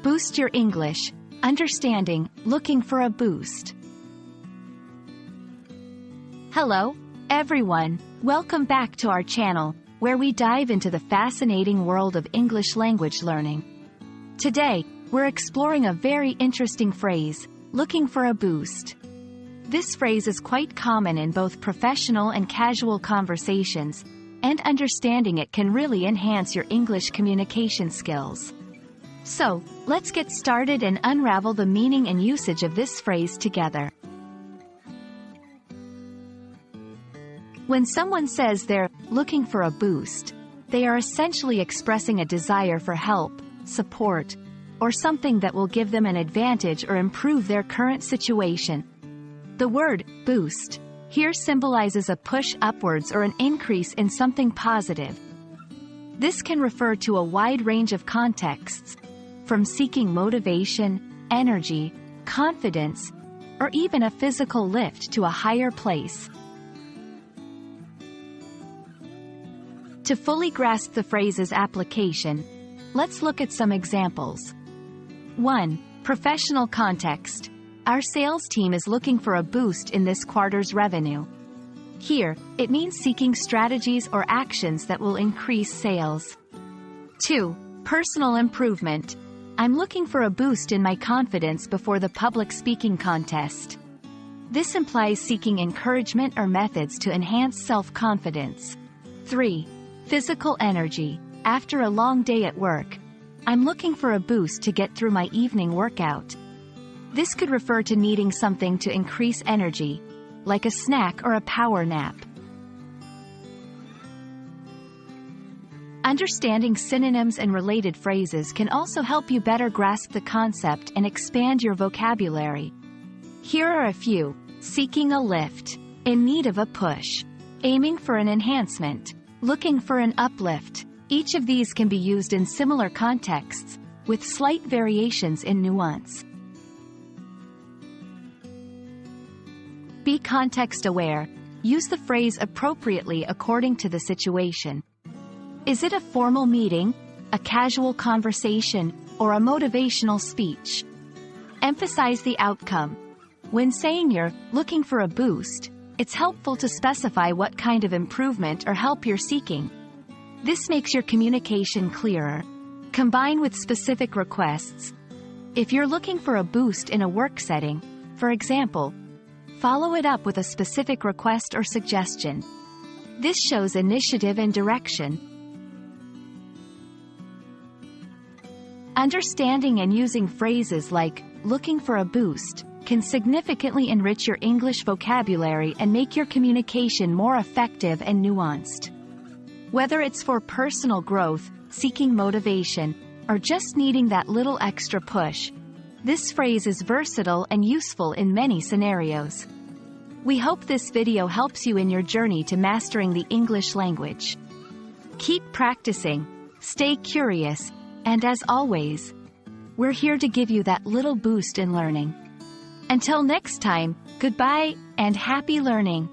Boost your English. Understanding, looking for a boost. Hello, everyone. Welcome back to our channel, where we dive into the fascinating world of English language learning. Today, we're exploring a very interesting phrase, looking for a boost. This phrase is quite common in both professional and casual conversations, and understanding it can really enhance your English communication skills. So, let's get started and unravel the meaning and usage of this phrase together. When someone says they're looking for a boost, they are essentially expressing a desire for help, support, or something that will give them an advantage or improve their current situation. The word boost here symbolizes a push upwards or an increase in something positive. This can refer to a wide range of contexts, from seeking motivation, energy, confidence, or even a physical lift to a higher place. To fully grasp the phrase's application, let's look at some examples. 1. Professional context. Our sales team is looking for a boost in this quarter's revenue. Here, it means seeking strategies or actions that will increase sales. 2. Personal improvement. I'm looking for a boost in my confidence before the public speaking contest. This implies seeking encouragement or methods to enhance self-confidence. 3. Physical energy. After a long day at work, I'm looking for a boost to get through my evening workout. This could refer to needing something to increase energy, like a snack or a power nap. Understanding synonyms and related phrases can also help you better grasp the concept and expand your vocabulary. Here are a few. Seeking a lift. In need of a push. Aiming for an enhancement. Looking for an uplift. Each of these can be used in similar contexts, with slight variations in nuance. Be context-aware. Use the phrase appropriately according to the situation. Is it a formal meeting, a casual conversation, or a motivational speech? Emphasize the outcome. When saying you're looking for a boost, it's helpful to specify what kind of improvement or help you're seeking. This makes your communication clearer. Combine with specific requests. If you're looking for a boost in a work setting, for example, follow it up with a specific request or suggestion. This shows initiative and direction. Understanding and using phrases like looking for a boost can significantly enrich your English vocabulary and make your communication more effective and nuanced. Whether it's for personal growth, seeking motivation, or just needing that little extra push, this phrase is versatile and useful in many scenarios. We hope this video helps you in your journey to mastering the English language. Keep practicing, stay curious, and as always, we're here to give you that little boost in learning. Until next time, goodbye and happy learning.